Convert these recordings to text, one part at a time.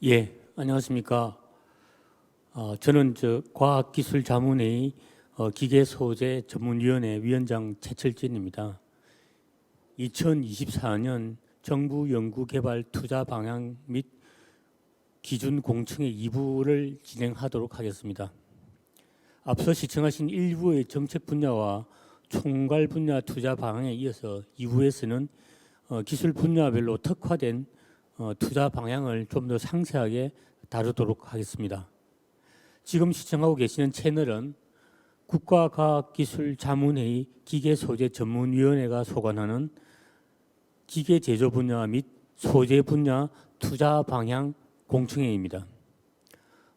예, 안녕하십니까. 저는 과학기술자문회의 기계소재 전문위원회 위원장 최철진입니다. 2024년 정부 연구개발 투자 방향 및 기준 공청회 2부를 진행하도록 하겠습니다. 앞서 시청하신 1부의 정책 분야와 총괄 분야 투자 방향에 이어서 2부에서는 기술 분야별로 특화된 투자 방향을 좀 더 상세하게 다루도록 하겠습니다. 지금 시청하고 계시는 채널은 국가과학기술자문회의 기계소재전문위원회가 소관하는 기계제조 분야 및 소재 분야 투자 방향 공청회입니다.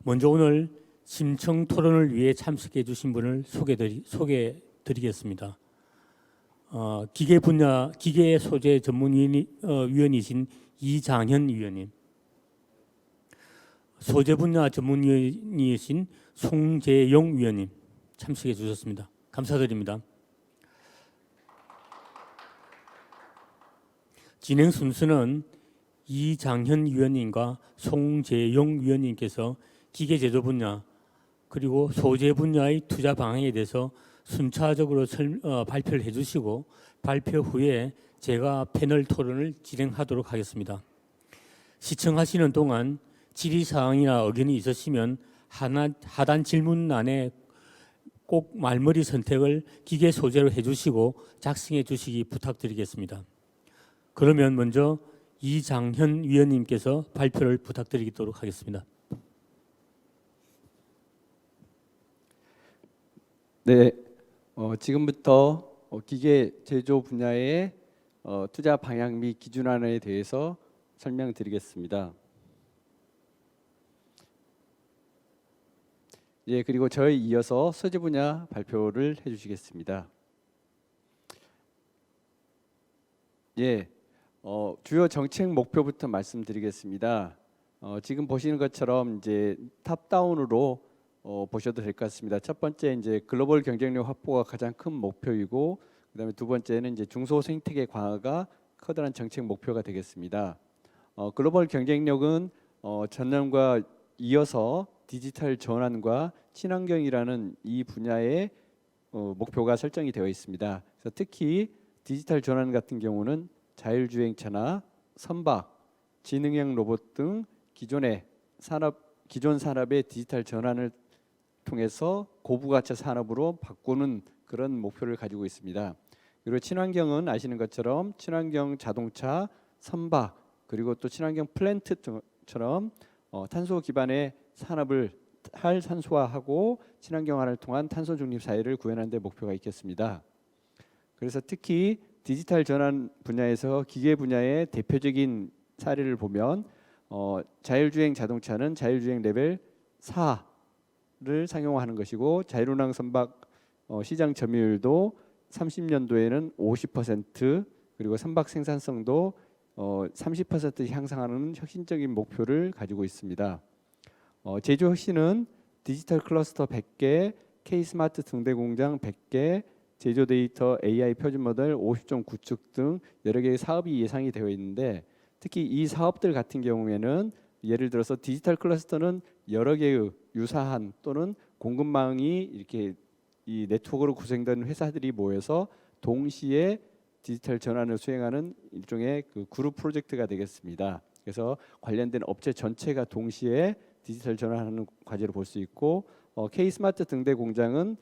먼저 오늘 심층 토론을 위해 참석해 주신 분을 소개해 드리겠습니다. 기계소재 전문위원이신 이장현 위원님, 소재 분야 전문위원이신 송재용 위원님 참석해 주셨습니다. 감사드립니다. 진행 순서는 이장현 위원님과 송재용 위원님께서 기계제조 분야 그리고 소재 분야의 투자 방향에 대해서 순차적으로 발표를 해주시고 발표 후에 제가 패널 토론을 진행하도록 하겠습니다. 시청하시는 동안 질의사항이나 의견이 있으시면 하단 질문란에 꼭 말머리 선택을 기계 소재로 해주시고 작성해 주시기 부탁드리겠습니다. 그러면 먼저 이장현 위원님께서 발표를 부탁드리도록 하겠습니다. 네, 지금부터 기계 제조 분야의 투자 방향 및 기준안에 대해서 설명드리겠습니다. 예, 그리고 저에 이어서 소재 분야 발표를 해주시겠습니다. 예, 주요 정책 목표부터 말씀드리겠습니다. 지금 보시는 것처럼 이제 탑다운으로 보셔도 될 것 같습니다. 첫 번째 이제 글로벌 경쟁력 확보가 가장 큰 목표이고, 그다음에 두 번째는 이제 중소생태계 강화가 커다란 정책 목표가 되겠습니다. 글로벌 경쟁력은 전년과 이어서 디지털 전환과 친환경이라는 이 분야의 목표가 설정이 되어 있습니다. 그래서 특히 디지털 전환 같은 경우는 자율주행차나 선박, 지능형 로봇 등 기존 산업의 디지털 전환을 통해서 고부가치 산업으로 바꾸는 그런 목표를 가지고 있습니다. 그리고 친환경은 아시는 것처럼 친환경 자동차, 선박, 그리고 또 친환경 플랜트처럼 탄소 기반의 산업을 탈탄소화하고 친환경화를 통한 탄소 중립 사회를 구현하는 데 목표가 있겠습니다. 그래서 특히 디지털 전환 분야에서 기계 분야의 대표적인 사례를 보면 자율주행 자동차는 자율주행 레벨 4를 상용화하는 것이고, 자율운항 선박 시장 점유율도 30년도에는 50%, 그리고 선박 생산성도 30% 향상하는 혁신적인 목표를 가지고 있습니다. 제조 혁신은 디지털 클러스터 100개, K-스마트 등대 공장 100개, 제조 데이터 AI 표준 모델 50종 구축 등 여러 개의 사업이 예상이 되어 있는데, 특히 이 사업들 같은 경우에는 예를 들어서 디지털 클러스터는 여러 개의 유사한 또는 공급망이 이렇게 이 네트워크로 구성된 회사들이 모여서 동시에 디지털 전환을 수행하는 일종의 그 그룹 프로젝트가 되겠습니다. 그래서 관련된 업체 전체가 동시에 디지털 전환하는 과제로 볼 수 있고, K-스마트 등대 공장은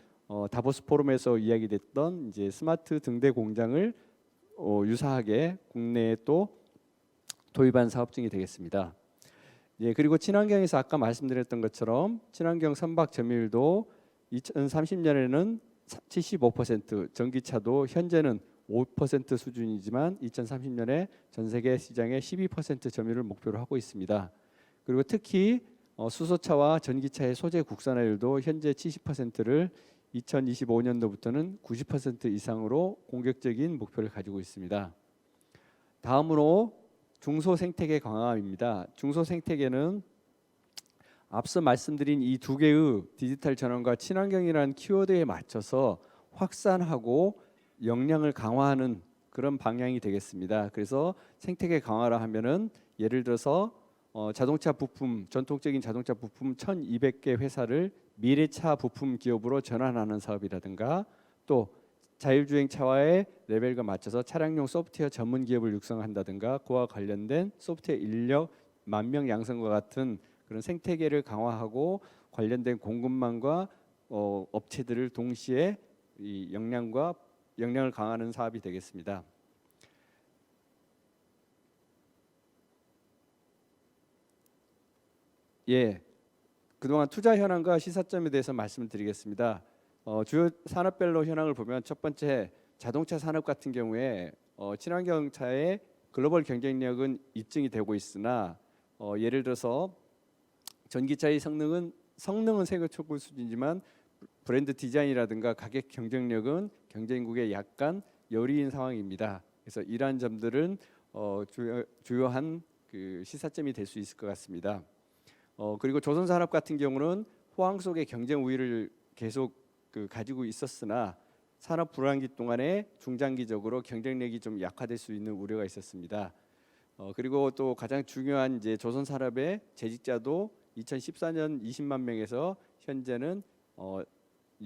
다보스 포럼에서 이야기됐던 이제 스마트 등대 공장을 유사하게 국내에 또 도입한 사업증이 되겠습니다. 예, 그리고 친환경에서 아까 말씀드렸던 것처럼 친환경 선박 점유율도 2030년에는 75%, 전기차도 현재는 5% 수준이지만 2030년에 전 세계 시장의 12% 점유율을 목표로 하고 있습니다. 그리고 특히 수소차와 전기차의 소재 국산화율도 현재 70%를 2025년도부터는 90% 이상으로 공격적인 목표를 가지고 있습니다. 다음으로 중소생태계 강화입니다. 중소생태계는 앞서 말씀드린 이 두 개의 디지털 전환과 친환경이라는 키워드에 맞춰서 확산하고 역량을 강화하는 그런 방향이 되겠습니다. 그래서 생태계 강화라 하면은 예를 들어서 자동차 부품, 전통적인 자동차 부품 1,200개 회사를 미래차 부품 기업으로 전환하는 사업이라든가, 또 자율주행 차와의 레벨과 맞춰서 차량용 소프트웨어 전문 기업을 육성한다든가, 그와 관련된 소프트웨어 인력 10,000명 양성과 같은 그런 생태계를 강화하고 관련된 공급망과 업체들을 동시에 이 역량을 강화하는 사업이 되겠습니다. 예, 그동안 투자 현황과 시사점에 대해서 말씀을 드리겠습니다. 주요 산업별로 현황을 보면 첫 번째 자동차 산업 같은 경우에 친환경차의 글로벌 경쟁력은 입증이 되고 있으나 예를 들어서 전기차의 성능은 세계 최고 수준이지만 브랜드 디자인이라든가 가격 경쟁력은 경쟁국에 약간 여리인 상황입니다. 그래서 이러한 점들은 주요한 그 시사점이 될 수 있을 것 같습니다. 그리고 조선산업 같은 경우는 호황 속의 경쟁 우위를 계속 가지고 있었으나 산업 불황기 동안에 중장기적으로 경쟁력이 좀 약화될 수 있는 우려가 있었습니다. 그리고 또 가장 중요한 이제 조선산업의 재직자도 2014년 20만 명에서 현재는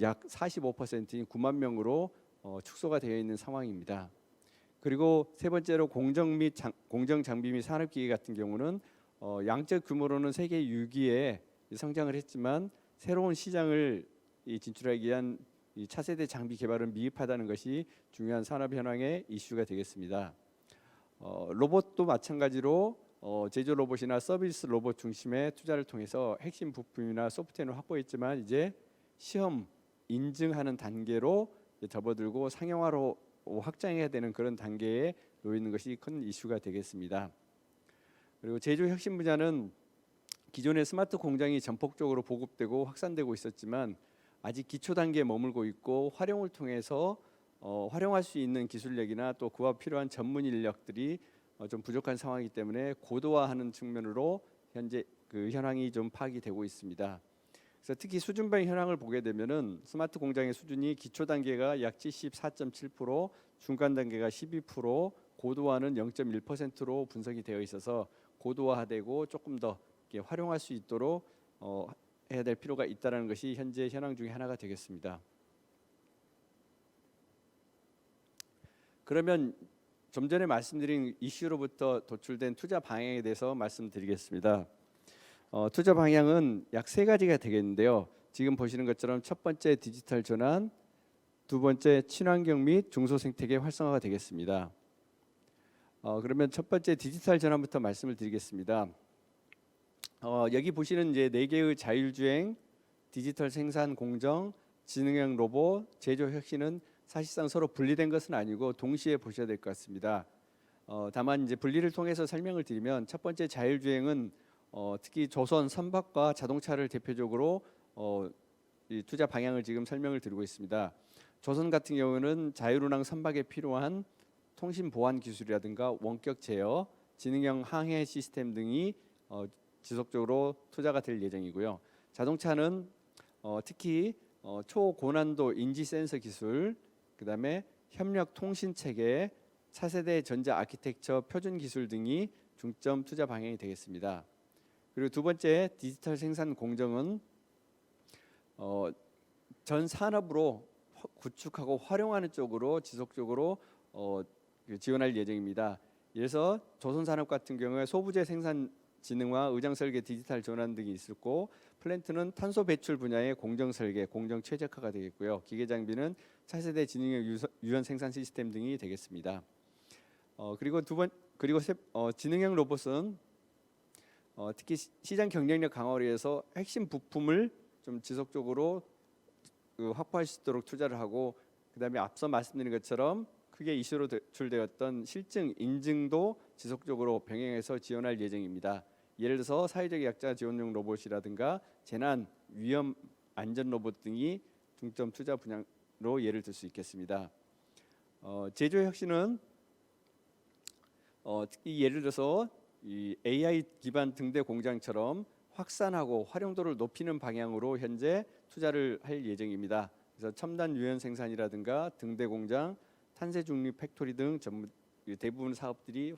약 45%인 9만 명으로 축소가 되어 있는 상황입니다. 그리고 세 번째로 공정 장비 및 산업기계 같은 경우는 양적 규모로는 세계 6위에 성장을 했지만 새로운 시장을 진출하기 위한 이 차세대 장비 개발은 미흡하다는 것이 중요한 산업 현황의 이슈가 되겠습니다. 로봇도 마찬가지로 제조 로봇이나 서비스 로봇 중심의 투자를 통해서 핵심 부품이나 소프트웨어는 확보했지만 이제 시험 인증하는 단계로 접어들고 상용화로 확장해야 되는 그런 단계에 놓이는 것이 큰 이슈가 되겠습니다. 그리고 제조 혁신 분야는 기존의 스마트 공장이 전폭적으로 보급되고 확산되고 있었지만 아직 기초 단계에 머물고 있고 활용을 통해서 활용할 수 있는 기술력이나 또 그와 필요한 전문 인력들이 좀 부족한 상황이기 때문에 고도화하는 측면으로 현재 그 현황이 좀 파악이 되고 있습니다. 그래서 특히 수준별 현황을 보게 되면은 스마트 공장의 수준이 기초 단계가 약 74.7%, 중간 단계가 12%, 고도화는 0.1%로 분석이 되어 있어서 고도화되고 조금 더 활용할 수 있도록 해야 될 필요가 있다는 것이 현재 현황 중에 하나가 되겠습니다. 그러면 좀 전에 말씀드린 이슈로부터 도출된 투자 방향에 대해서 말씀드리겠습니다. 투자 방향은 약 세 가지가 되겠는데요. 지금 보시는 것처럼 첫 번째 디지털 전환, 두 번째 친환경 및 중소생태계 활성화가 되겠습니다. 그러면 첫 번째 디지털 전환부터 말씀을 드리겠습니다. 여기 보시는 이제 네 개의 자율주행, 디지털 생산 공정, 지능형 로봇, 제조 혁신은 사실상 서로 분리된 것은 아니고 동시에 보셔야 될 것 같습니다. 다만 이제 분리를 통해서 설명을 드리면 첫 번째 자율주행은 특히 조선 선박과 자동차를 대표적으로 이 투자 방향을 지금 설명을 드리고 있습니다. 조선 같은 경우는 자율운항 선박에 필요한 통신 보안 기술이라든가 원격 제어, 지능형 항해 시스템 등이 지속적으로 투자가 될 예정이고요. 자동차는 특히 초고난도 인지 센서 기술, 그다음에 협력 통신 체계, 차세대 전자 아키텍처 표준 기술 등이 중점 투자 방향이 되겠습니다. 그리고 두 번째 디지털 생산 공정은 전 산업으로 구축하고 활용하는 쪽으로 지속적으로 지원할 예정입니다. 그래서 조선산업 같은 경우에 소부재 생산 지능화, 의장 설계, 디지털 전환 등이 있었고, 플랜트는 탄소 배출 분야의 공정 설계, 공정 최적화가 되겠고요. 기계 장비는 차세대 지능형 유연 생산 시스템 등이 되겠습니다. 그리고 지능형 로봇은 특히 시장 경쟁력 강화를 위해서 핵심 부품을 좀 지속적으로 확보할 수 있도록 투자를 하고, 그다음에 앞서 말씀드린 것처럼 크게 이슈로 노출되었던 실증 인증도 지속적으로 병행해서 지원할 예정입니다. 예를 들어서 사회적 약자 지원용 로봇이라든가 재난 위험 안전 로봇 등이 중점 투자 분야로 예를 들 수 있겠습니다. 제조 혁신은 특히 예를 들어서 이 AI 기반 등대 공장처럼 확산하고 활용도를 높이는 방향으로 현재 투자를 할 예정입니다. 그래서 첨단 유연 생산이라든가 등대 공장, 탄소 중립 팩토리 등 대부분 사업들이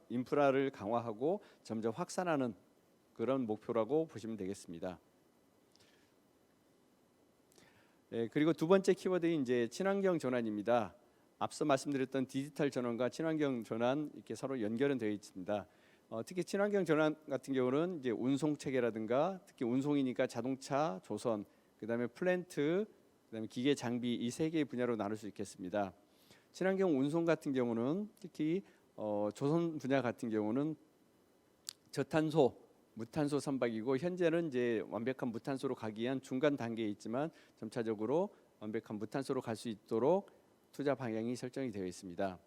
인프라를 강화하고 점점 확산하는 그런 목표라고 보시면 되겠습니다. 그리고 두 번째 키워드인 이제 친환경 전환입니다. 앞서 말씀드렸던 디지털 전환과 친환경 전환 이렇게 서로 연결은 되어 있습니다. 특히 친환경 전환 같은 경우는 이제 운송 체계라든가 특히 운송이니까 자동차, 조선, 그다음에 플랜트, 그다음에 기계 장비 이 세 개의 분야로 나눌 수 있겠습니다. 친환경 운송 같은 경우는 특히 조선 분야 같은 경우는 저탄소, 무탄소 선박이고 현재는 이제 완벽한 무탄소로 가기 위한 중간 단계에 있지만 점차적으로 완벽한 무탄소로 갈 수 있도록 투자 방향이 설정이 되어 있습니다.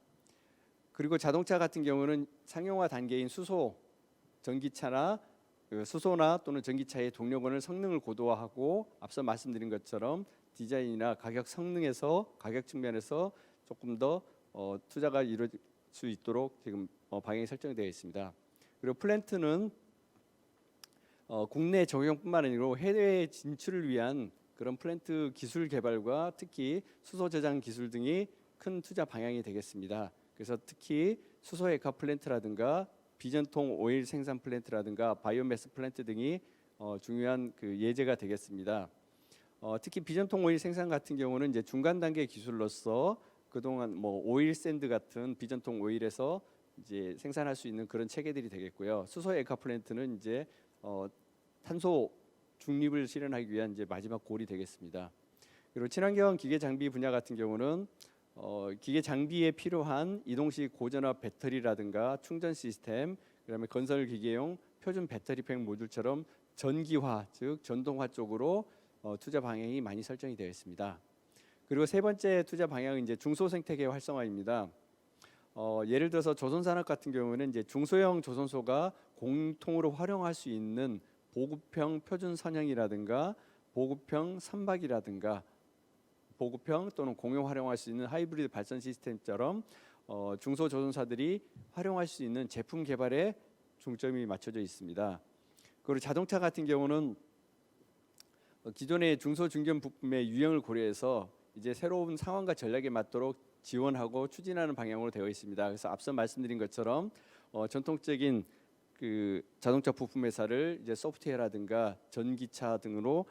그리고 자동차 같은 경우는 상용화 단계인 수소, 전기차나 수소나 또는 전기차의 동력원을 성능을 고도화하고 앞서 말씀드린 것처럼 디자인이나 가격 성능에서 가격 측면에서 조금 더 투자가 이루어질 수 있도록 지금 방향이 설정되어 있습니다. 그리고 플랜트는 국내 적용뿐만 아니라 해외 진출을 위한 그런 플랜트 기술 개발과 특히 수소 저장 기술 등이 큰 투자 방향이 되겠습니다. 그래서 특히 수소 액화 플랜트라든가 비전통 오일 생산 플랜트라든가 바이오매스 플랜트 등이 중요한 그 예제가 되겠습니다. 특히 비전통 오일 생산 같은 경우는 이제 중간 단계 기술로서 그동안 뭐 오일 샌드 같은 비전통 오일에서 이제 생산할 수 있는 그런 체계들이 되겠고요. 수소 액화 플랜트는 이제 탄소 중립을 실현하기 위한 이제 마지막 골이 되겠습니다. 그리고 친환경 기계 장비 분야 같은 경우는 기계 장비에 필요한 이동식 고전압 배터리라든가 충전 시스템, 그다음에 건설 기계용 표준 배터리팩 모듈처럼 전기화 즉 전동화 쪽으로 투자 방향이 많이 설정이 되어 있습니다. 그리고 세 번째 투자 방향은 이제 중소생태계 활성화입니다. 예를 들어서 조선산업 같은 경우는 이제 중소형 조선소가 공통으로 활용할 수 있는 보급형 표준 선형이라든가 보급형 선박이라든가 보급형 또는 공용 활용할 수 있는 하이브리드 발전 시스템처럼 중소조선사들이 활용할 수 있는 제품 개발에 중점이 맞춰져 있습니다. 그리고 자동차 같은 경우는 기존의 중소중견 부품의 유형을 고려해서 이제 새로운 상황과 전략에 맞도록 지원하고 추진하는 방향으로 되어 있습니다. 그래서 앞서 말씀드린 것처럼 전통적인 그 자동차 부품 회사를 이제 소프트웨어라든가 전기차 등으로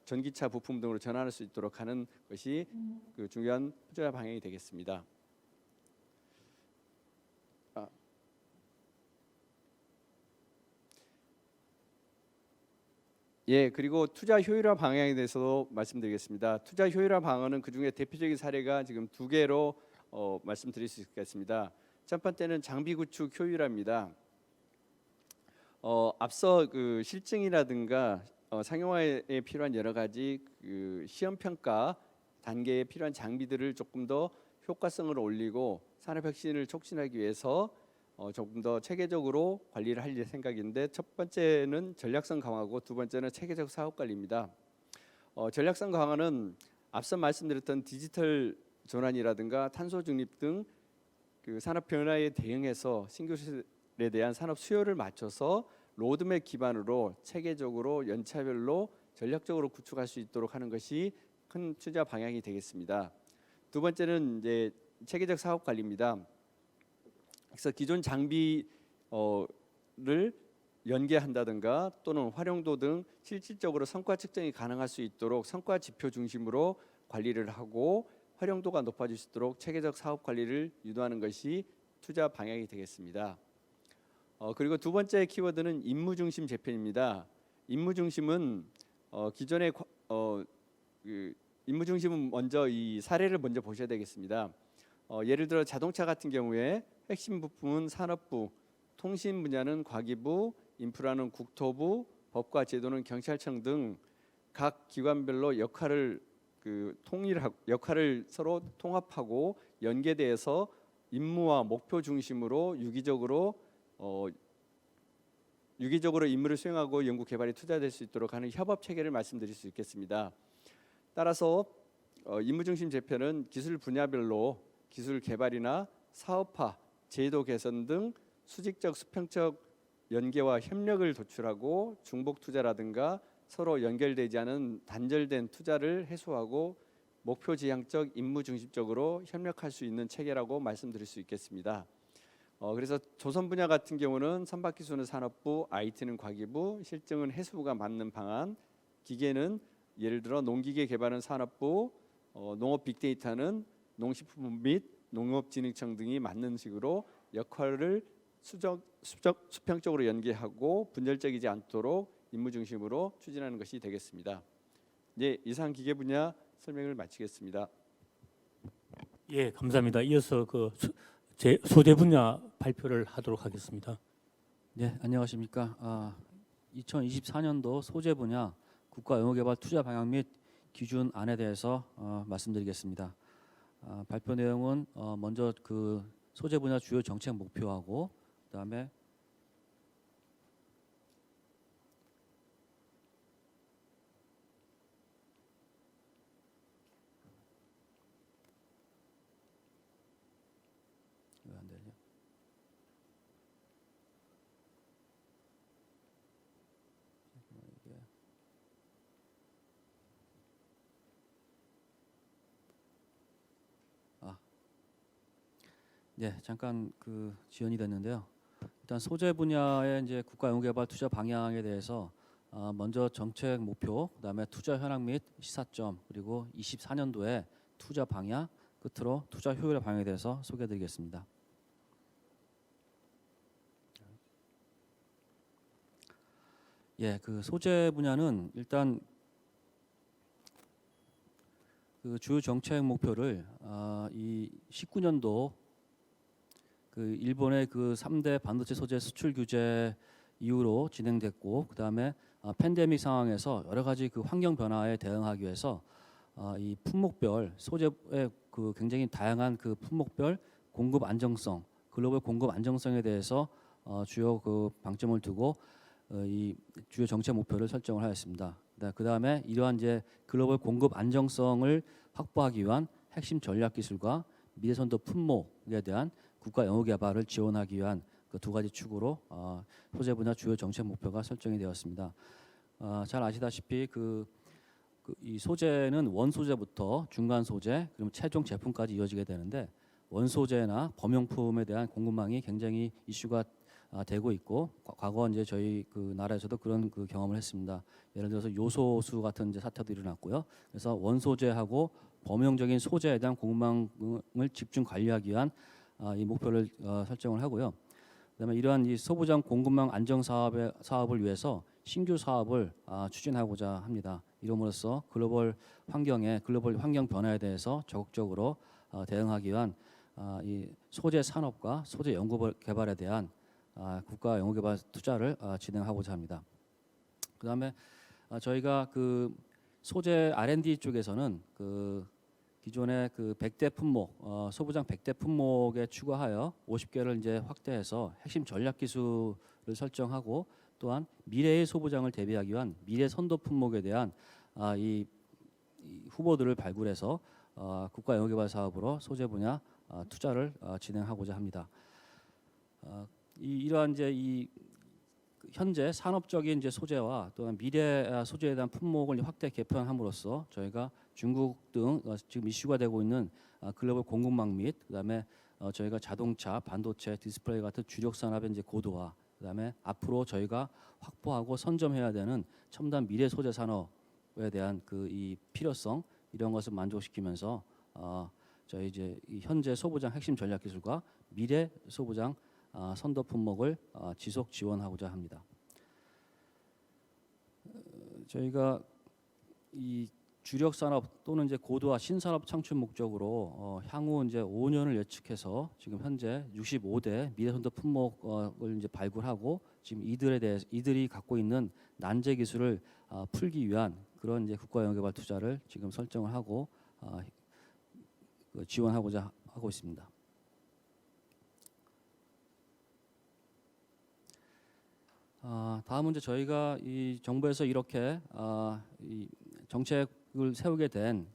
전기차 부품 등으로 전환할 수 있도록 하는 것이 그 중요한 투자 방향이 되겠습니다. 그리고 투자 효율화 방향에 대해서도 말씀드리겠습니다. 투자 효율화 방안은 그중에 대표적인 사례가 지금 두 개로 말씀드릴 수 있겠습니다. 첫 번째는 장비 구축 효율화입니다. 앞서 그 실증이라든가 상용화에 필요한 여러 가지 그 시험 평가 단계에 필요한 장비들을 조금 더 효과성을 올리고 산업 혁신을 촉진하기 위해서 조금 더 체계적으로 관리를 할 생각인데 첫 번째는 전략성 강화고 두 번째는 체계적 사업 관리입니다. 전략성 강화는 앞서 말씀드렸던 디지털 전환이라든가 탄소 중립 등 그 산업 변화에 대응해서 신규 시설에 대한 산업 수요를 맞춰서 로드맵 기반으로 체계적으로 연차별로 전략적으로 구축할 수 있도록 하는 것이 큰 투자 방향이 되겠습니다. 두 번째는 이제 체계적 사업 관리입니다. 그래서 기존 장비를 연계한다든가 또는 활용도 등 실질적으로 성과 측정이 가능할 수 있도록 성과 지표 중심으로 관리를 하고 활용도가 높아질 수 있도록 체계적 사업 관리를 유도하는 것이 투자 방향이 되겠습니다. 그리고 두 번째 키워드는 임무 중심 재편입니다. 임무 중심은 기존의 임무 중심은 먼저 이 사례를 먼저 보셔야 되겠습니다. 예를 들어 자동차 같은 경우에 핵심 부품은 산업부, 통신 분야는 과기부, 인프라는 국토부, 법과 제도는 경찰청 등 각 기관별로 역할을 역할을 서로 통합하고 연계돼서 임무와 목표 중심으로 유기적으로 임무를 수행하고 연구 개발에 투자될 수 있도록 하는 협업 체계를 말씀드릴 수 있겠습니다. 따라서 임무 중심 재편은 기술 분야별로 기술 개발이나 사업화, 제도 개선 등 수직적 수평적 연계와 협력을 도출하고 중복 투자라든가 서로 연결되지 않은 단절된 투자를 해소하고 목표 지향적 임무 중심적으로 협력할 수 있는 체계라고 말씀드릴 수 있겠습니다. 그래서 조선 분야 같은 경우는 선박기술은 산업부, IT는 과기부, 실증은 해수부가 맡는 방안, 기계는 예를 들어 농기계 개발은 산업부, 농업 빅데이터는 농식품부 및 농업진흥청 등이 맡는 식으로 역할을 수평적으로 연계하고 분열적이지 않도록 임무 중심으로 추진하는 것이 되겠습니다. 네, 이상 기계 분야 설명을 마치겠습니다. 예, 감사합니다. 이어서 제 소재 분야 발표를 하도록 하겠습니다. 네, 안녕하십니까. 2024년도 소재 분야 국가 연구개발 투자 방향 및 기준안에 대해서 말씀드리겠습니다. 발표 내용은 먼저 그 소재 분야 주요 정책 목표하고 그다음에 왜 안 되냐? 네, 잠깐 그 지연이 됐는데요. 일단 소재 분야의 이제 국가 연구개발 투자 방향에 대해서 먼저 정책 목표, 그다음에 투자 현황 및 시사점, 그리고 24년도에 투자 방향, 끝으로 투자 효율의 방향에 대해서 소개해드리겠습니다. 예, 그 소재 분야는 일단 그 주요 정책 목표를 이 19년도 그 일본의 그 3대 반도체 소재 수출 규제 이후로 진행됐고, 그다음에 팬데믹 상황에서 여러 가지 그 환경 변화에 대응하기 위해서 이 품목별 소재의 그 굉장히 다양한 그 품목별 공급 안정성, 글로벌 공급 안정성에 대해서 주요 그 방점을 두고 이 주요 정책 목표를 설정을 하였습니다. 그다음에 이러한 이제 글로벌 공급 안정성을 확보하기 위한 핵심 전략 기술과 미래선도 품목에 대한 국가 연구 개발을 지원하기 위한 그 두 가지 축으로 소재 분야 주요 정책 목표가 설정이 되었습니다. 잘 아시다시피 이 소재는 원소재부터 중간 소재, 그리고 최종 제품까지 이어지게 되는데, 원소재나 범용품에 대한 공급망이 굉장히 이슈가 되고 있고, 과거 이제 저희 그 나라에서도 그런 그 경험을 했습니다. 예를 들어서 요소수 같은 이제 사태도 일어났고요. 그래서 원소재하고 범용적인 소재에 대한 공급망을 집중 관리하기 위한 이 목표를 설정을 하고요. 그다음에 이러한 이 소부장 공급망 안정 사업을 위해서 신규 사업을 추진하고자 합니다. 이름으로써 글로벌 환경 변화에 대해서 적극적으로 대응하기 위한 이 소재 산업과 소재 연구 개발에 대한 국가 연구 개발 투자를 진행하고자 합니다. 그다음에 저희가 그 소재 R&D 쪽에서는 그 기존의 그 100대 품목, 소부장 100대 품목에 추가하여 50개를 이제 확대해서 핵심 전략 기술을 설정하고, 또한 미래의 소부장을 대비하기 위한 미래 선도 품목에 대한 이 후보들을 발굴해서 국가 연구개발 사업으로 소재 분야 투자를 진행하고자 합니다. 이러한 이제 이 현재 산업적인 이제 소재와 또한 미래 소재에 대한 품목을 확대 개편함으로써 저희가 중국 등 지금 이슈가 되고 있는 글로벌 공급망 및 그다음에 저희가 자동차, 반도체, 디스플레이 같은 주력 산업의 이제 고도화, 그다음에 앞으로 저희가 확보하고 선점해야 되는 첨단 미래 소재 산업에 대한 그 이 필요성, 이런 것을 만족시키면서 저희 이제 이 현재 소부장 핵심 전략 기술과 미래 소부장 선도 품목을 지속 지원하고자 합니다. 저희가 이 주력 산업 또는 이제 고도화 신산업 창출 목적으로 향후 이제 5년을 예측해서 지금 현재 65대 미래 선도 품목을 이제 발굴하고, 지금 이들이 갖고 있는 난제 기술을 풀기 위한 그런 이제 국가 연구개발 투자를 지금 설정을 하고 지원하고자 하고 있습니다. 다음은 이제 저희가 이 정부에서 이렇게 이 정책을 세우게 된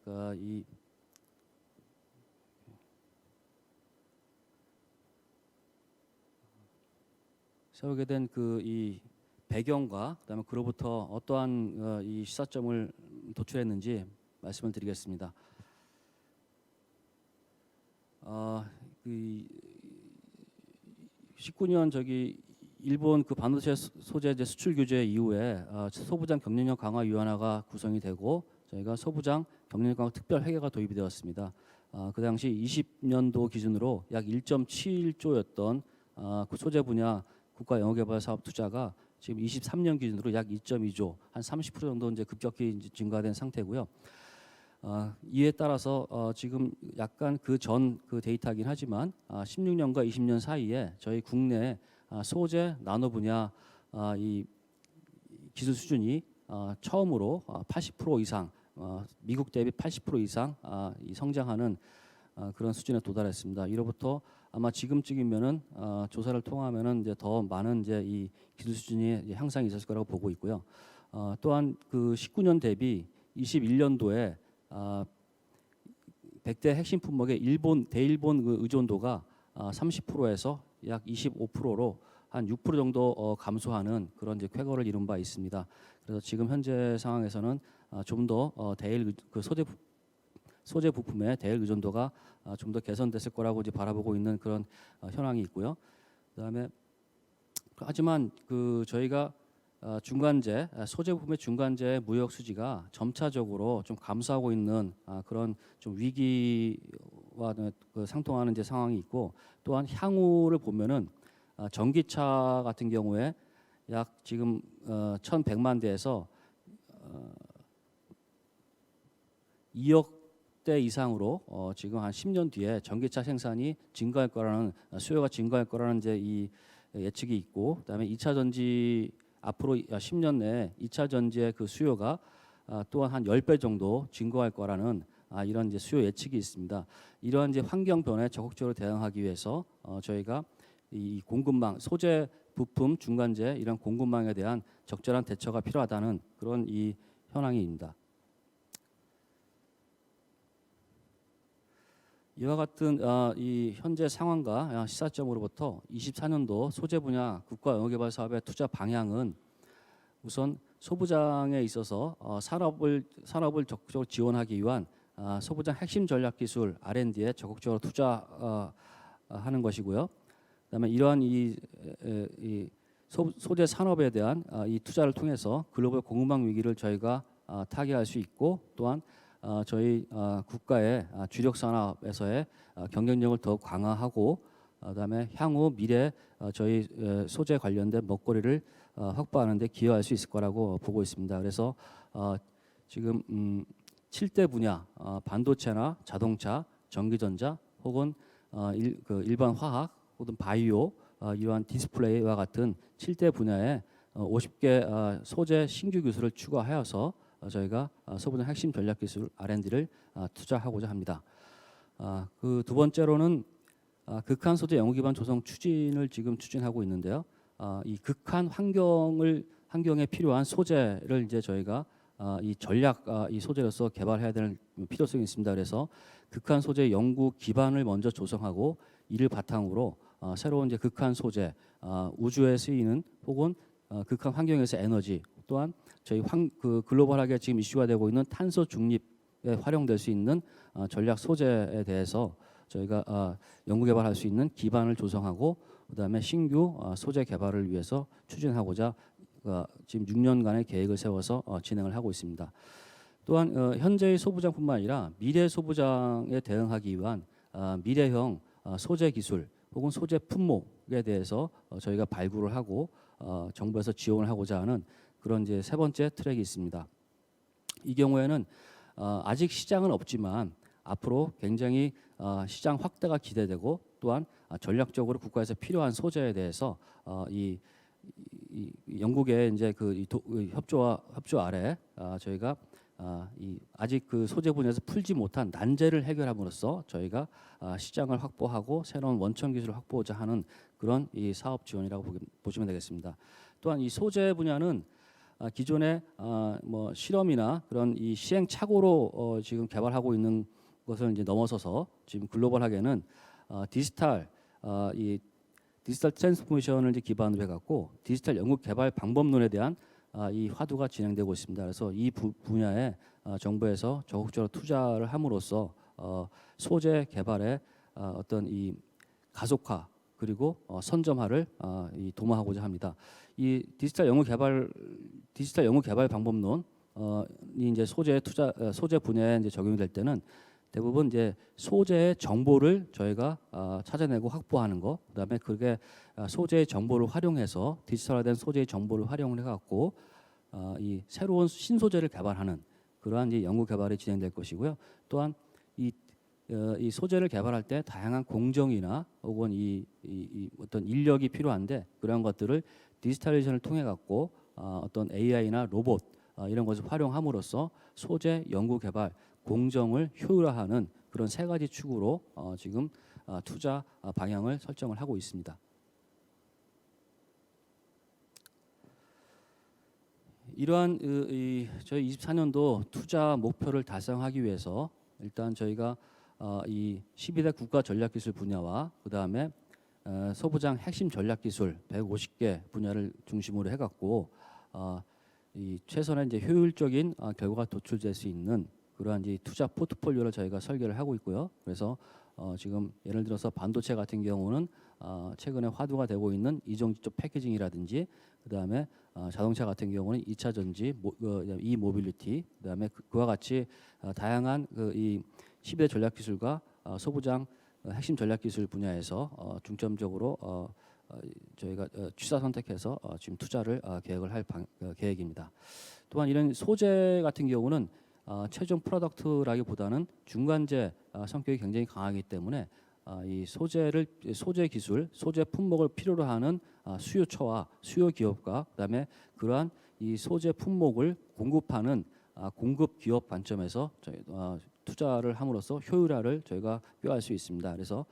그 이 배경과 그다음에 그로부터 어떠한 이 시사점을 도출했는지 말씀을 드리겠습니다. 19년 저기 일본 그 반도체 소재 이제 수출 규제 이후에 소부장 경쟁력 강화 위원회가 구성이 되고 저희가 소부장 경쟁력 강화 특별 회계가 도입이 되었습니다. 그 당시 20년도 기준으로 약 1.7조였던 그 소재 분야 국가 연구개발 사업 투자가 지금 23년 기준으로 약 2.2조, 한 30% 정도 이제 급격히 이제 증가된 상태고요. 이에 따라서 지금 약간 그 전 그 데이터이긴 하지만 16년과 20년 사이에 저희 국내 소재 나노 분야 이 기술 수준이 처음으로 80% 이상 미국 대비 80% 이상 이 성장하는 그런 수준에 도달했습니다. 이로부터 아마 지금쯤이면은 조사를 통하면은 이제 더 많은 이제 이 기술 수준이 이제 향상이 있었을 거라고 보고 있고요. 또한 그 19년 대비 21년도에 100대 핵심 품목의 대일본 그 의존도가 30%에서 약 25%로 한 6% 정도 감소하는 그런 이제 쾌거를 이룬 바 있습니다. 그래서 지금 현재 상황에서는 좀 더 대일 그 소재 부품의 대일 의존도가 좀 더 개선됐을 거라고 이제 바라보고 있는 그런 현황이 있고요. 그다음에 하지만 그 저희가 중간재 소재 부품의 중간재 무역 수지가 점차적으로 좀 감소하고 있는 그런 좀 위기와 그 상통하는 이제 상황이 있고 또한 향후를 보면은 전기차 같은 경우에 약 지금 1,100만 대에서 2억 대 이상으로 지금 한 10년 뒤에 전기차 생산이 증가할 거라는 수요가 증가할 거라는 이제 이 예측이 있고 그다음에 2차 전지 앞으로 10년 내에 2차 전지의 그 수요가 또한 한 10배 정도 증가할 거라는 이런 이제 수요 예측이 있습니다. 이러한 이제 환경 변화에 적극적으로 대응하기 위해서 저희가 이 공급망 소재 부품 중간재 이런 공급망에 대한 적절한 대처가 필요하다는 그런 이 현황입니다. 이와 같은 이 현재 상황과 시사점으로부터 24년도 소재 분야 국가 연구개발 사업의 투자 방향은 우선 소부장에 있어서 산업을 적극적으로 지원하기 위한 소부장 핵심 전략 기술 R&D에 적극적으로 투자하는 것이고요. 그다음에 이러한 이 소재 산업에 대한 이 투자를 통해서 글로벌 공급망 위기를 저희가 타개할 수 있고 또한 저희 국가의 주력 산업에서의 경쟁력을 더욱 강화하고 그다음에 향후 미래 저희 소재 관련된 먹거리를 확보하는 데 기여할 수 있을 거라고 보고 있습니다. 그래서 지금 7대 분야 반도체나 자동차, 전기전자 혹은 일반 화학 혹은 바이오 이러한 디스플레이와 같은 7대 분야에 50개 소재 신규 기술을 추가하여서 저희가 소부장 핵심 전략 기술 R&D를 투자하고자 합니다. 그 두 번째로는 극한 소재 연구 기반 조성 추진을 지금 추진하고 있는데요. 이 극한 환경에 필요한 소재를 이제 저희가 이 전략 이 소재로서 개발해야 되는 필요성이 있습니다. 그래서 극한 소재 연구 기반을 먼저 조성하고 이를 바탕으로 새로운 이제 극한 소재 우주에 쓰이는 혹은 극한 환경에서 에너지 또한 저희 그 글로벌하게 지금 이슈가 되고 있는 탄소 중립에 활용될 수 있는 전략 소재에 대해서 저희가 연구 개발할 수 있는 기반을 조성하고 그다음에 신규 소재 개발을 위해서 추진하고자 지금 6년간의 계획을 세워서 진행을 하고 있습니다. 또한 현재의 소부장뿐만 아니라 미래 소부장에 대응하기 위한 미래형 소재 기술 혹은 소재 품목에 대해서 저희가 발굴을 하고 정부에서 지원을 하고자 하는 그런 이제 세 번째 트랙이 있습니다. 이 경우에는 아직 시장은 없지만 앞으로 굉장히 시장 확대가 기대되고 또한 전략적으로 국가에서 필요한 소재에 대해서 이 영국의 이제 그 협조 아래 저희가 아직 그 소재 분야에서 풀지 못한 난제를 해결함으로써 저희가 시장을 확보하고 새로운 원천 기술을 확보하자 하는 그런 이 사업 지원이라고 보시면 되겠습니다. 또한 이 소재 분야는 기존의 뭐 실험이나 그런 이 시행착오로 지금 개발하고 있는 것을 이제 넘어서서 지금 글로벌하게는 디지털 트랜스포메이션을 이제 기반으로 해갖고 디지털 연구 개발 방법론에 대한 이 화두가 진행되고 있습니다. 그래서 이 분야에 정부에서 적극적으로 투자를 함으로써 소재 개발의 어떤 이 가속화 그리고 선점화를 도모하고자 합니다. 이 디지털 연구 개발 방법론이 이제 소재 분야에 이제 적용이 될 때는 대부분 이제 소재의 정보를 저희가 찾아내고 확보하는 거, 그다음에 그게 소재의 정보를 활용해서 디지털화된 소재의 정보를 활용을 해갖고 이 새로운 신소재를 개발하는 그러한 이 연구 개발이 진행될 것이고요. 또한 이 소재를 개발할 때 다양한 공정이나 혹은 이 어떤 인력이 필요한데 그런 것들을 디지털레이션을 통해 갖고 어떤 AI나 로봇 이런 것을 활용함으로써 소재 연구 개발 공정을 효율화하는 그런 세 가지 축으로 지금 투자 방향을 설정을 하고 있습니다. 이러한 저희 24년도 투자 목표를 달성하기 위해서 일단 저희가 이 12대 국가 전략기술 분야와 그 다음에 소부장 핵심 전략기술 150개 분야를 중심으로 해갖고 이 최선의 이제 효율적인 결과가 도출될 수 있는 그러한 이제 투자 포트폴리오를 저희가 설계를 하고 있고요. 그래서 지금 예를 들어서 반도체 같은 경우는 최근에 화두가 되고 있는 이중직접 패키징이라든지 그 다음에 자동차 같은 경우는 2차 전지, 이 모빌리티, 그 다음에 그와 같이 다양한 이 12대 전략기술과 소부장 핵심 전략기술 분야에서 중점적으로 저희가 취사 선택해서 지금 투자를 계획을 할 계획입니다. 또한 이런 소재 같은 경우는 최종 프로덕트라기보다는 중간재 성격이 굉장히 강하기 때문에 이 소재 기술, 소재 품목을 필요로 하는 수요처와 수요 기업과 그다음에 그러한 이 소재 품목을 공급하는 공급 기업 관점에서 저희 투자를 함으로써 효율화를 저희가 꾀할 수 있습니다. 그래서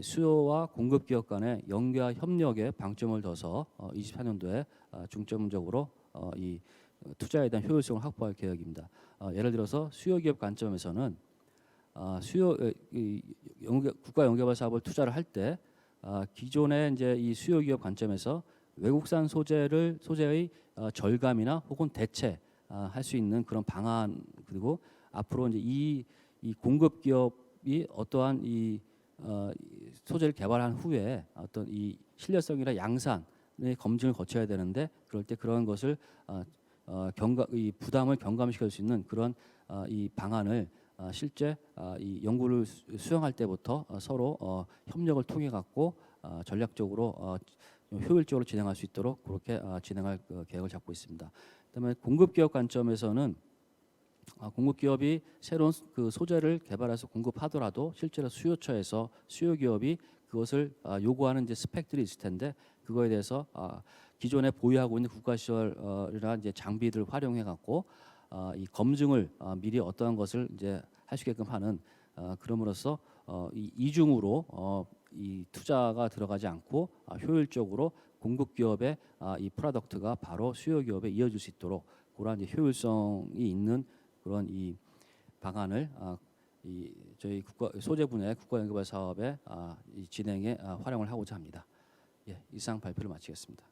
수요와 공급 기업 간의 연계와 협력에 방점을 둬서 24년도에 중점적으로 이 투자에 대한 효율성을 확보할 계획입니다. 예를 들어서 수요 기업 관점에서는 국가 연구개발 사업을 투자를 할 때 기존의 이제 이 수요 기업 관점에서 외국산 소재의 절감이나 혹은 대체 할 수 있는 그런 방안, 그리고 앞으로 이제 이 공급 기업이 어떠한 이 소재를 개발한 후에 어떤 이 신뢰성이나 양산의 검증을 거쳐야 되는데 그럴 때 그런 것을 이 부담을 경감시킬 수 있는 그런 이 방안을 실제 이 연구를 수행할 때부터 서로 협력을 통해 갖고 전략적으로 효율적으로 진행할 수 있도록 그렇게 진행할 계획을 잡고 있습니다. 그다음에 공급 기업 관점에서는 공급 기업이 새로운 그 소재를 개발해서 공급하더라도 실제로 수요처에서 수요 기업이 그것을 요구하는 이제 스펙들이 있을 텐데 그거에 대해서 기존에 보유하고 있는 국가 시설이나 이제 장비들을 활용해 갖고 이 검증을 미리 어떠한 것을 이제 할 수 있게끔 하는 그럼으로써 이 이중으로 이 투자가 들어가지 않고 효율적으로 공급 기업의 이 프로덕트가 바로 수요 기업에 이어질 수 있도록 그러한 이제 효율성이 있는 그런 이 방안을 이 저희 소재 분야의 국가 연구개발 사업의 이 진행에 활용을 하고자 합니다. 예, 이상 발표를 마치겠습니다.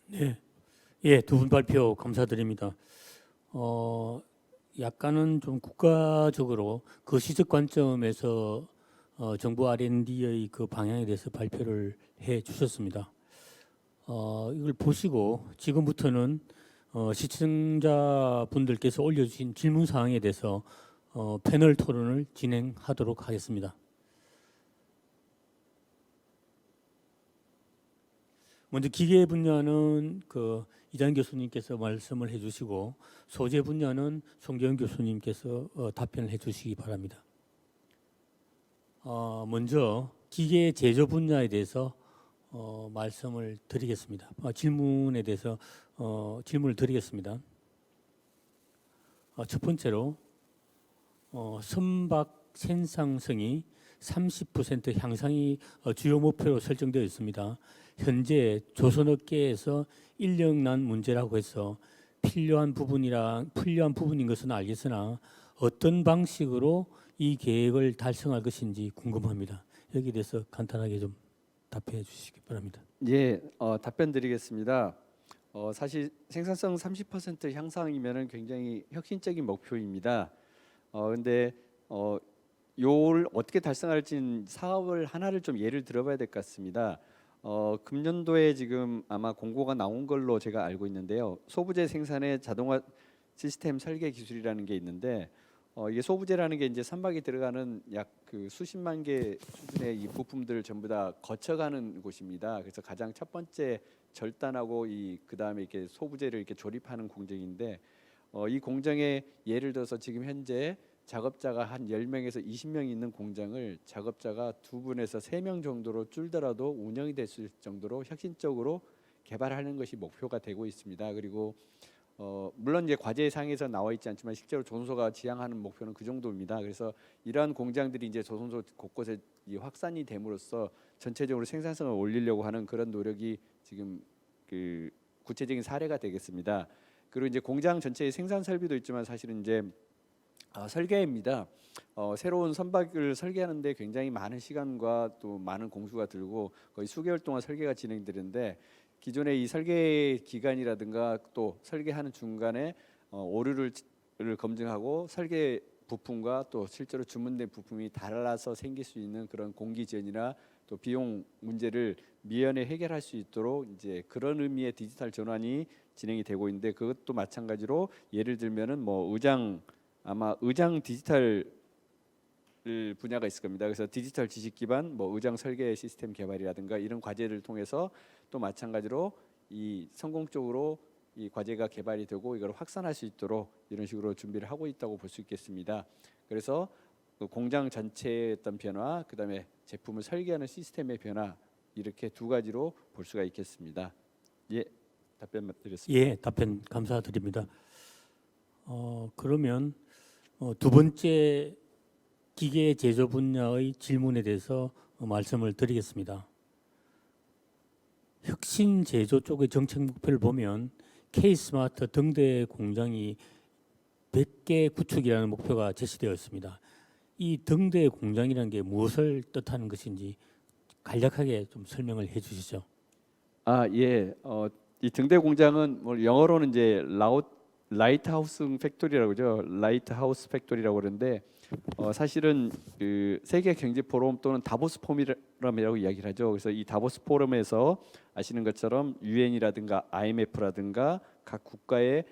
네, 예, 두 분 발표 감사드립니다. 약간은 좀 국가적으로 그 시적 관점에서 정부 R&D의 그 방향에 대해서 발표를 해 주셨습니다. 이걸 보시고 지금부터는 시청자분들께서 올려주신 질문 사항에 대해서 패널 토론을 진행하도록 하겠습니다. 먼저 기계 분야는 그 이장 교수님께서 말씀을 해주시고 소재 분야는 송재현 교수님께서 답변을 해주시기 바랍니다. 먼저 기계 제조 분야에 대해서 말씀을 드리겠습니다. 질문에 대해서 질문을 드리겠습니다. 첫 번째로 선박 생산성이 30% 향상이 주요 목표로 설정되어 있습니다. 현재 조선업계에서 인력난 문제라고 해서 필요한 부분인 것은 알겠으나 어떤 방식으로 이 계획을 달성할 것인지 궁금합니다. 여기에 대해서 간단하게 좀 답해 주시기 바랍니다. 예, 답변 드리겠습니다. 사실 생산성 30% 향상이면은 굉장히 혁신적인 목표입니다. 근데 요를 어떻게 달성할지 사업을 하나를 좀 예를 들어봐야 될 것 같습니다. 금년도에 지금 아마 공고가 나온 걸로 제가 알고 있는데요. 소부재 생산의 자동화 시스템 설계 기술이라는 게 있는데 이게 소부재라는 게 이제 선박이 들어가는 약 그 수십만 개 수준의 이 부품들을 전부 다 거쳐가는 곳입니다. 그래서 가장 첫 번째 절단하고 이 그다음에 이렇게 소부재를 이렇게 조립하는 공정인데 이 공정에 예를 들어서 지금 현재 작업자가 한 10명에서 20명 있는 공장을 작업자가 2분에서 3명 정도로 줄더라도 운영이 될 수 있을 정도로 혁신적으로 개발하는 것이 목표가 되고 있습니다. 그리고 물론 이제 과제상에서 나와 있지 않지만 실제로 조선소가 지향하는 목표는 그 정도입니다. 그래서 이러한 공장들이 이제 조선소 곳곳에 이 확산이 됨으로써 전체적으로 생산성을 올리려고 하는 그런 노력이 지금 그 구체적인 사례가 되겠습니다. 그리고 이제 공장 전체의 생산 설비도 있지만 사실은 이제 설계입니다. 새로운 선박을 설계하는데 굉장히 많은 시간과 또 많은 공수가 들고 거의 수개월 동안 설계가 진행되는데 기존의 이 설계 기간이라든가 또 설계하는 중간에 오류를 검증하고 설계 부품과 또 실제로 주문된 부품이 달라서 생길 수 있는 그런 공기 지연이나 또 비용 문제를 미연에 해결할 수 있도록 이제 그런 의미의 디지털 전환이 진행이 되고 있는데 그것도 마찬가지로 예를 들면은 뭐 아마 의장 디지털 분야가 있을 겁니다. 그래서 디지털 지식 기반 뭐 의장 설계 시스템 개발이라든가 이런 과제를 통해서 또 마찬가지로 이 성공적으로 이 과제가 개발이 되고 이걸 확산할 수 있도록 이런 식으로 준비를 하고 있다고 볼 수 있겠습니다. 그래서 그 공장 전체의 어떤 변화, 그다음에 제품을 설계하는 시스템의 변화 이렇게 두 가지로 볼 수가 있겠습니다. 예, 답변 드렸습니다. 예, 답변 감사드립니다. 그러면 두 번째 기계 제조 분야의 질문에 대해서 말씀을 드리겠습니다. 혁신 제조 쪽의 정책 목표를 보면 K스마트 등대 공장이 100개 구축이라는 목표가 제시되어 있습니다. 이 등대 공장이라는 게 무엇을 뜻하는 것인지 간략하게 좀 설명을 해주시죠. 예. 이 등대 공장은 뭐 영어로는 이제 라이트하우스 팩토리라고 그러죠. 라이트하우스 팩토리라고 그러는데 사실은 그 세계 경제 포럼 또는 다보스 포럼이라고 이야기를 하죠. 그래서 이 다보스 포럼에서 아시는 것처럼 유엔이라든가 IMF라든가 각 국가의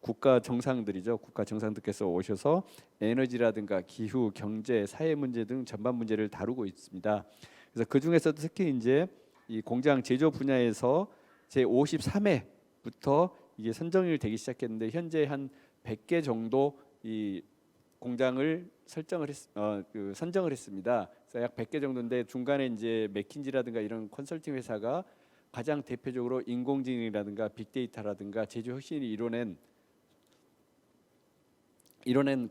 국가 정상들이죠. 국가 정상들께서 오셔서 에너지라든가 기후, 경제, 사회 문제 등 전반 문제를 다루고 있습니다. 그래서 그 중에서도 특히 이제 이 공장 제조 분야에서 제 53회부터 이게 선정이 되기 시작했는데 현재 한 100개 정도 이 공장을 선정을 했습니다. 그래서 약 100개 정도인데 중간에 이제 맥킨지라든가 이런 컨설팅 회사가 가장 대표적으로 인공지능이라든가 빅데이터라든가 제조 혁신이 이뤄낸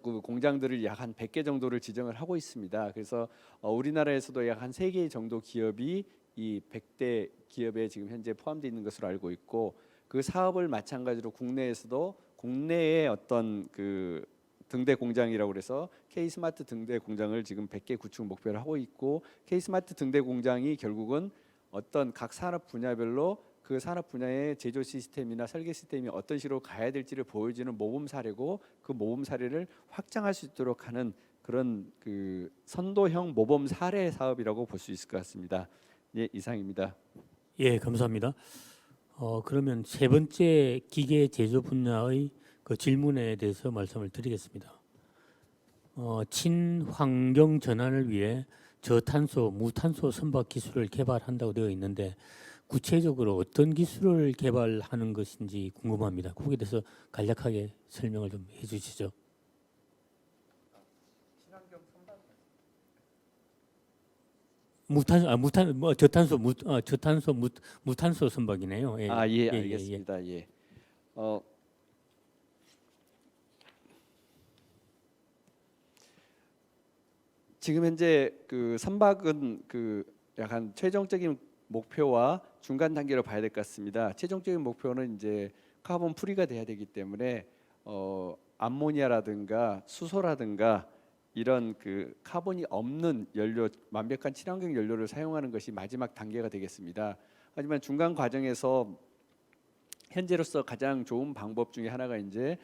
그 공장들을 약 한 100개 정도를 지정을 하고 있습니다. 그래서 우리나라에서도 약 한 3개 정도 기업이 이 100대 기업에 지금 현재 포함되어 있는 것으로 알고 있고 그 사업을 마찬가지로 국내에서도 국내의 어떤 그 등대 공장이라고 그래서 K스마트 등대 공장을 지금 100개 구축 목표를 하고 있고 K스마트 등대 공장이 결국은 어떤 각 산업 분야별로 그 산업 분야의 제조 시스템이나 설계 시스템이 어떤 식으로 가야 될지를 보여주는 모범 사례고 그 모범 사례를 확장할 수 있도록 하는 그런 그 선도형 모범 사례 사업이라고 볼 수 있을 것 같습니다. 예, 이상입니다. 예, 감사합니다. 그러면 세 번째 기계 제조 분야의 그 질문에 대해서 말씀을 드리겠습니다. 친환경 전환을 위해 저탄소, 무탄소 선박 기술을 개발한다고 되어 있는데 구체적으로 어떤 기술을 개발하는 것인지 궁금합니다. 거기에 대해서 간략하게 설명을 좀 해주시죠. 무탄소 선박이네요. 예, 예, 알겠습니다. 예. 지금 현재 그 선박은 그 약간 최종적인 목표와 중간 단계로 봐야 될 것 같습니다. 최종적인 목표는 이제 카본 프리가 돼야 되기 때문에 암모니아라든가 수소라든가 이런 그 카본이 없는 연료, 완벽한 친환경 연료를 사용하는 것이 마지막 단계가 되겠습니다. 하지만 중간 과정에서 현재로서 가장 좋은 방법 중에 하나가 이제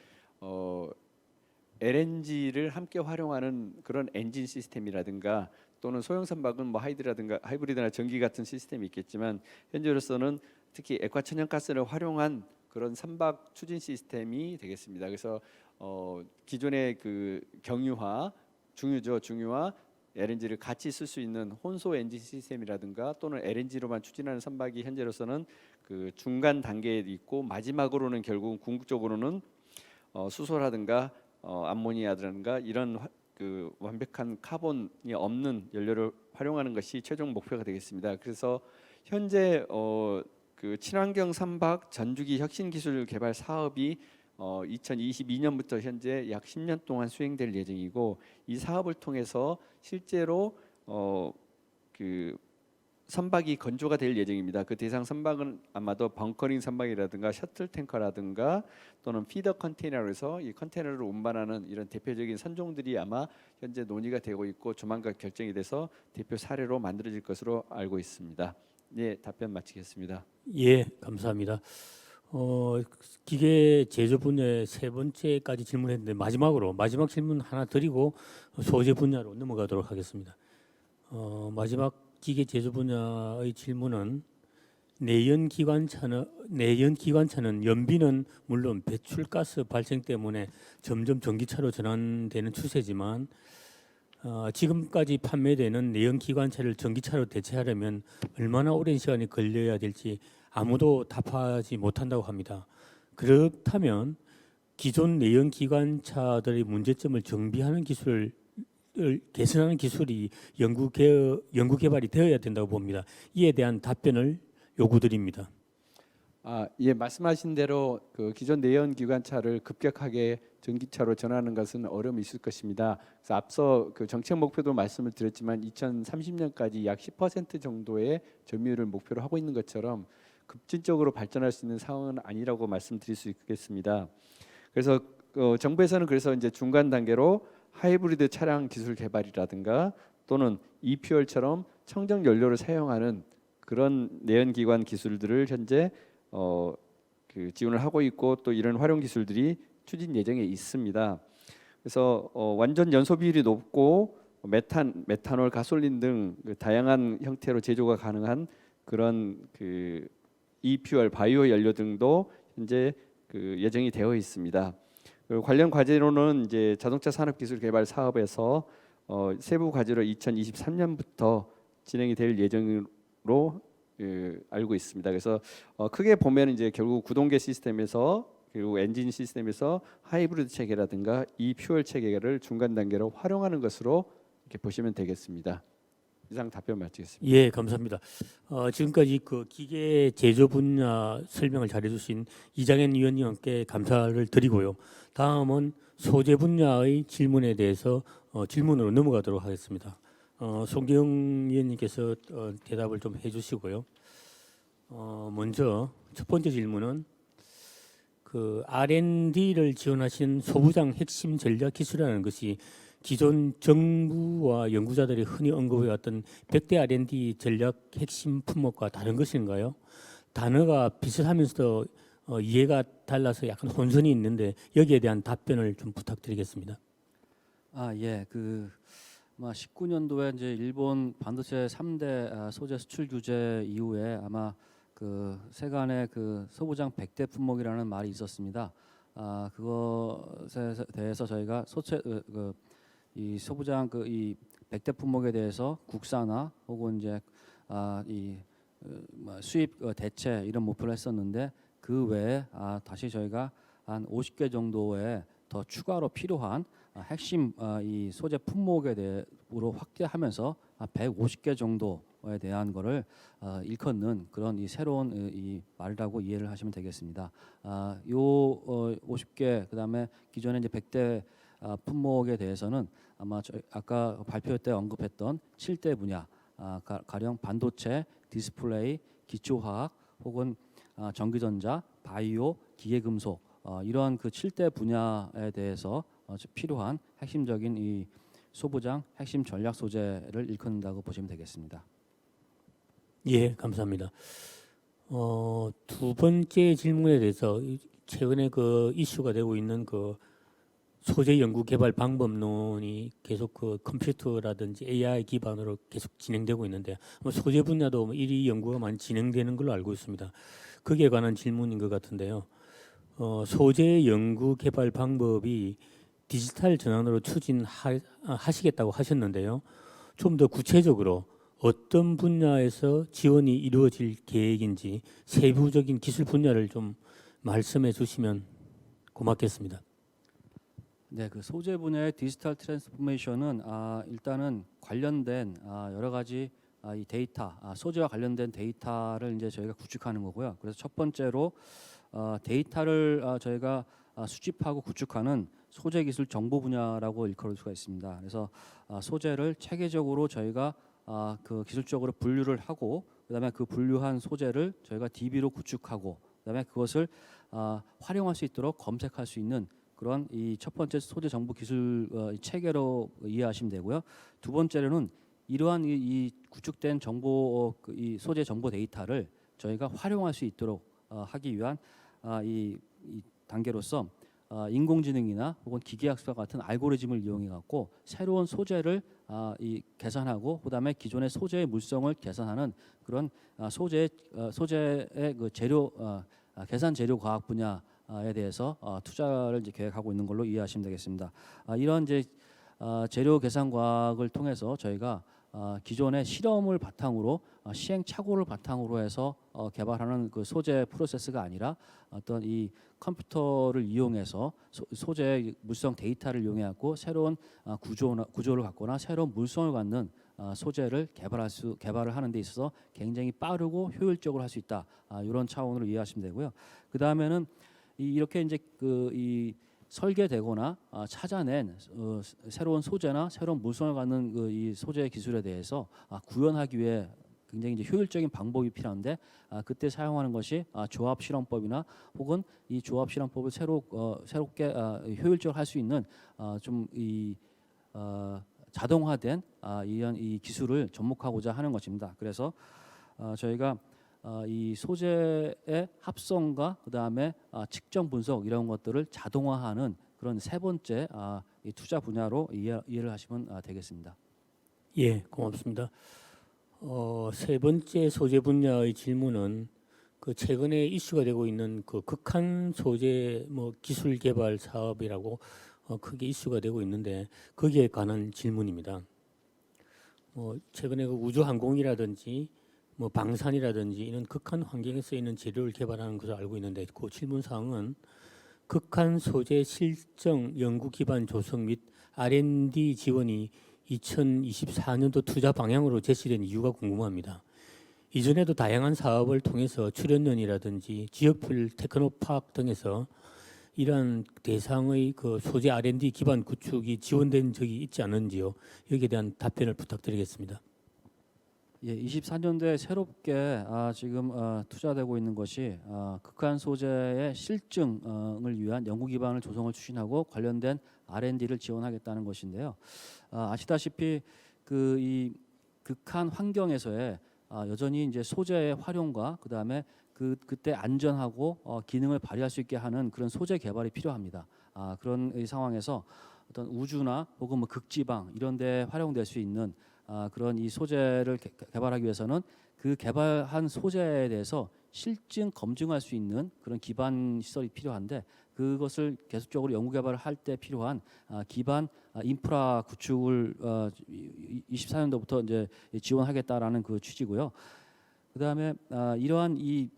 LNG를 함께 활용하는 그런 엔진 시스템이라든가 또는 소형 선박은 뭐 하이브리드나 전기 같은 시스템이 있겠지만 현재로서는 특히 액화천연가스를 활용한 그런 선박 추진 시스템이 되겠습니다. 그래서 기존의 그 경유화 중유와 LNG를 같이 쓸 수 있는 혼소 엔진 시스템이라든가 또는 LNG로만 추진하는 선박이 현재로서는 그 중간 단계에 있고 마지막으로는 결국 궁극적으로는 수소라든가 암모니아라든가 이런 그 완벽한 카본이 없는 연료를 활용하는 것이 최종 목표가 되겠습니다. 그래서 현재 그 친환경 선박 전주기 혁신 기술 개발 사업이 2022년부터 현재 약 10년 동안 수행될 예정이고 이 사업을 통해서 실제로 그 선박이 건조가 될 예정입니다. 그 대상 선박은 아마도 벙커링 선박이라든가 셔틀 탱커라든가 또는 피더 컨테이너로 해서 이 컨테이너를 운반하는 이런 대표적인 선종들이 아마 현재 논의가 되고 있고 조만간 결정이 돼서 대표 사례로 만들어질 것으로 알고 있습니다. 네, 답변 마치겠습니다. 예, 감사합니다. 기계 제조 분야의 세 번째까지 질문했는데 마지막 질문 하나 드리고 소재 분야로 넘어가도록 하겠습니다. 마지막 기계 제조 분야의 질문은 내연 기관차는 연비는 물론 배출가스 발생 때문에 점점 전기차로 전환되는 추세지만 지금까지 판매되는 내연 기관차를 전기차로 대체하려면 얼마나 오랜 시간이 걸려야 될지 아무도 답하지 못한다고 합니다. 그렇다면 기존 내연 기관차들의 문제점을 정비하는 기술을 개선하는 기술이 연구 개발이 되어야 된다고 봅니다. 이에 대한 답변을 요구드립니다. 예, 말씀하신 대로 그 기존 내연 기관차를 급격하게 전기차로 전환하는 것은 어려움이 있을 것입니다. 그래서 앞서 그 정책 목표도 말씀을 드렸지만 2030년까지 약 10% 정도의 점유율을 목표로 하고 있는 것처럼 급진적으로 발전할 수 있는 상황은 아니라고 말씀드릴 수 있겠습니다. 그래서 정부에서는 그래서 이제 중간 단계로 하이브리드 차량 기술 개발이라든가 또는 이퓨얼처럼 청정 연료를 사용하는 그런 내연기관 기술들을 현재 그 지원을 하고 있고 또 이런 활용 기술들이 추진 예정에 있습니다. 그래서 완전 연소 비율이 높고 메탄올, 가솔린 등 그 다양한 형태로 제조가 가능한 그런 그 이퓨얼 바이오 연료 등도 현재 그 예정이 되어 있습니다. 관련 과제로는 이제 자동차 산업 기술 개발 사업에서 세부 과제로 2023년부터 진행이 될 예정으로 알고 있습니다. 그래서 크게 보면 이제 결국 구동계 시스템에서 그리고 엔진 시스템에서 하이브리드 체계라든가 이 퓨얼 체계를 중간 단계로 활용하는 것으로 이렇게 보시면 되겠습니다. 이상 답변 마치겠습니다. 예, 감사합니다. 지금까지 그 기계 제조 분야 설명을 잘해주신 이장현 위원님께 감사를 드리고요. 다음은 소재 분야의 질문에 대해서 질문으로 넘어가도록 하겠습니다. 송기영 위원님께서 대답을 좀 해주시고요. 먼저 첫 번째 질문은 그 R&D를 지원하신 소부장 핵심 전략 기술이라는 것이 기존 정부와 연구자들이 흔히 언급해왔던 100대 R&D 전략 핵심 품목과 다른 것인가요? 단어가 비슷하면서도 이해가 달라서 약간 혼선이 있는데 여기에 대한 답변을 좀 부탁드리겠습니다. 예, 그 19년도에 이제 일본 반도체 3대 소재 수출 규제 이후에 아마 그 세간의 그 소부장 100대 품목이라는 말이 있었습니다. 그것에 대해서 저희가 이 소부장 이 100대 품목에 대해서 국산화 혹은 이제 수입 대체 이런 목표를 했었는데 그 외에 다시 저희가 한 50개 정도의 더 추가로 필요한 핵심 이 소재 품목에 대해로 확대하면서 150개 정도에 대한 거를 일컫는 그런 이 새로운 이 말이라고 이해를 하시면 되겠습니다. 요 50개 그다음에 기존에 이제 100대 품목에 대해서는 아마 아까 발표 때 언급했던 7대 분야 가령 반도체, 디스플레이, 기초화학 혹은 전기전자, 바이오, 기계금속 이러한 그 7대 분야에 대해서 필요한 핵심적인 이 소부장 핵심 전략 소재를 일컫는다고 보시면 되겠습니다. 예, 감사합니다. 두 번째 질문에 대해서 최근에 그 이슈가 되고 있는 그 소재 연구 개발 방법론이 계속 그 컴퓨터라든지 AI 기반으로 계속 진행되고 있는데 뭐 소재 분야도 뭐 이 연구가 많이 진행되는 걸로 알고 있습니다. 거기에 관한 질문인 것 같은데요. 소재 연구 개발 방법이 디지털 전환으로 추진하시겠다고 하셨는데요. 좀 더 구체적으로 어떤 분야에서 지원이 이루어질 계획인지 세부적인 기술 분야를 좀 말씀해 주시면 고맙겠습니다. 네, 그 소재 분야의 디지털 트랜스포메이션은 일단은 관련된 여러 가지 이 데이터, 소재와 관련된 데이터를 이제 저희가 구축하는 거고요. 그래서 첫 번째로 데이터를 저희가 수집하고 구축하는 소재 기술 정보 분야라고 일컬을 수가 있습니다. 그래서 소재를 체계적으로 저희가 그 기술적으로 분류를 하고 그다음에 그 분류한 소재를 저희가 DB로 구축하고 그다음에 그것을 활용할 수 있도록 검색할 수 있는 그런 이 첫 번째 소재 정보 기술 체계로 이해하시면 되고요. 두 번째로는 이러한 이 구축된 정보 이 소재 정보 데이터를 저희가 활용할 수 있도록 하기 위한 이 단계로서 인공지능이나 혹은 기계학습과 같은 알고리즘을 이용해 갖고 새로운 소재를 이 계산하고 그다음에 기존의 소재의 물성을 계산하는 그런 소재의 그 재료 계산 재료 과학 분야에 대해서 투자를 이제 계획하고 있는 걸로 이해하시면 되겠습니다. 이런 이제 재료 계산 과학을 통해서 저희가 기존의 실험을 바탕으로 시행착오를 바탕으로 해서 개발하는 그 소재 프로세스가 아니라 어떤 이 컴퓨터를 이용해서 소재의 물성 데이터를 이용해갖고 새로운 구조를 갖거나 새로운 물성을 갖는 소재를 개발을 하는 데 있어서 굉장히 빠르고 효율적으로 할 수 있다. 이런 차원으로 이해하시면 되고요. 그 다음에는 이렇게 이제 이 설계되거나 찾아낸 새로운 소재나 새로운 물성을 갖는 이 소재 기술에 대해서 구현하기 위해 굉장히 이제 효율적인 방법이 필요한데 그때 사용하는 것이 조합 실험법이나 혹은 이 조합 실험법을 새롭게 효율적으로 할 수 있는 좀 이 자동화된 이런 이 기술을 접목하고자 하는 것입니다. 그래서 저희가 이 소재의 합성과 그다음에 측정 분석 이런 것들을 자동화하는 그런 세 번째 이 투자 분야로 이해를 하시면 되겠습니다. 예, 고맙습니다. 세 번째 소재 분야의 질문은 그 최근에 이슈가 되고 있는 그 극한 소재 뭐 기술 개발 사업이라고 크게 이슈가 되고 있는데 거기에 관한 질문입니다. 최근에 그 우주항공이라든지 뭐 방산이라든지 이런 극한 환경에 쓰이는 재료를 개발하는 것을 알고 있는데 그 질문 사항은 극한 소재 실정 연구 기반 조성 및 R&D 지원이 2024년도 투자 방향으로 제시된 이유가 궁금합니다. 이전에도 다양한 사업을 통해서 출연연이라든지 지역별 테크노파크 등에서 이러한 대상의 그 소재 R&D 기반 구축이 지원된 적이 있지 않은지요? 여기에 대한 답변을 부탁드리겠습니다. 예, 24년도에 새롭게 지금 투자되고 있는 것이 극한 소재의 실증을 위한 연구 기반을 조성을 추진하고 관련된 R&D를 지원하겠다는 것인데요. 아시다시피 그 이 극한 환경에서의 여전히 이제 소재의 활용과 그다음에 그때 안전하고 기능을 발휘할 수 있게 하는 그런 소재 개발이 필요합니다. 그런 이 상황에서 어떤 우주나 혹은 뭐 극지방 이런 데 활용될 수 있는 그런 이 소재를 개발하기 위해서는 그 개발한 소재에 대해서 실증 검증할 수 있는 그런 기반 시설이 필요한데 그것을 계속적으로 연구 개발을 할 때 필요한 기반 인프라 구축을 24년도부터 이제 지원하겠다라는 그 취지고요. 그다음에 이러한 이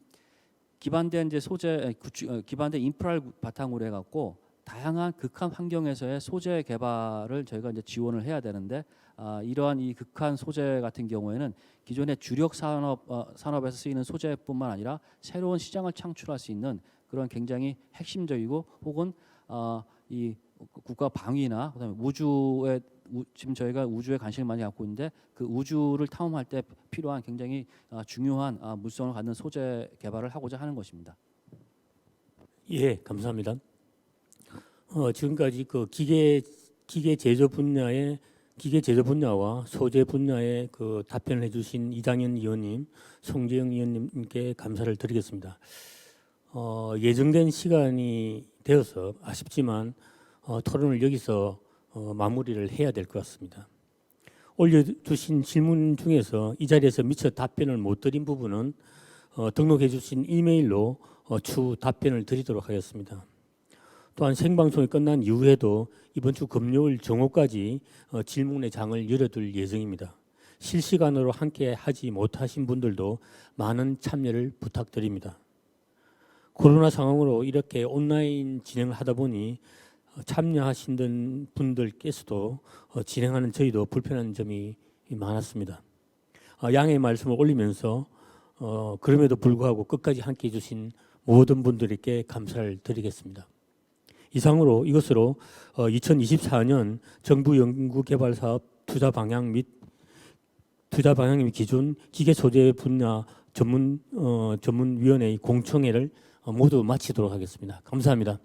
기반된 이제 소재 기반된 인프라를 바탕으로 해갖고 다양한 극한 환경에서의 소재 개발을 저희가 이제 지원을 해야 되는데 이러한 이 극한 소재 같은 경우에는 기존의 주력 산업에서 쓰이는 소재뿐만 아니라 새로운 시장을 창출할 수 있는 그런 굉장히 핵심적이고 혹은 이 국가 방위나 그다음에 우주에 지금 저희가 우주에 관심을 많이 갖고 있는데 그 우주를 탐험할 때 필요한 굉장히 중요한 물성을 갖는 소재 개발을 하고자 하는 것입니다. 예, 감사합니다. 지금까지 그 기계 제조 분야와 소재 분야에 그 답변을 해주신 이장현 의원님, 송재영 의원님께 감사를 드리겠습니다. 예정된 시간이 되어서 아쉽지만 토론을 여기서 마무리를 해야 될 것 같습니다. 올려주신 질문 중에서 이 자리에서 미처 답변을 못 드린 부분은 등록해 주신 이메일로 추후 답변을 드리도록 하겠습니다. 또한 생방송이 끝난 이후에도 이번 주 금요일 정오까지 질문의 장을 열어둘 예정입니다. 실시간으로 함께 하지 못하신 분들도 많은 참여를 부탁드립니다. 코로나 상황으로 이렇게 온라인 진행을 하다 보니 참여하신 분들께서도 진행하는 저희도 불편한 점이 많았습니다. 양해의 말씀을 올리면서 그럼에도 불구하고 끝까지 함께 해주신 모든 분들께 감사를 드리겠습니다. 이것으로 2024년 정부 연구개발사업 투자 방향 및 기준 기계 소재 분야 전문위원회의 공청회를 모두 마치도록 하겠습니다. 감사합니다.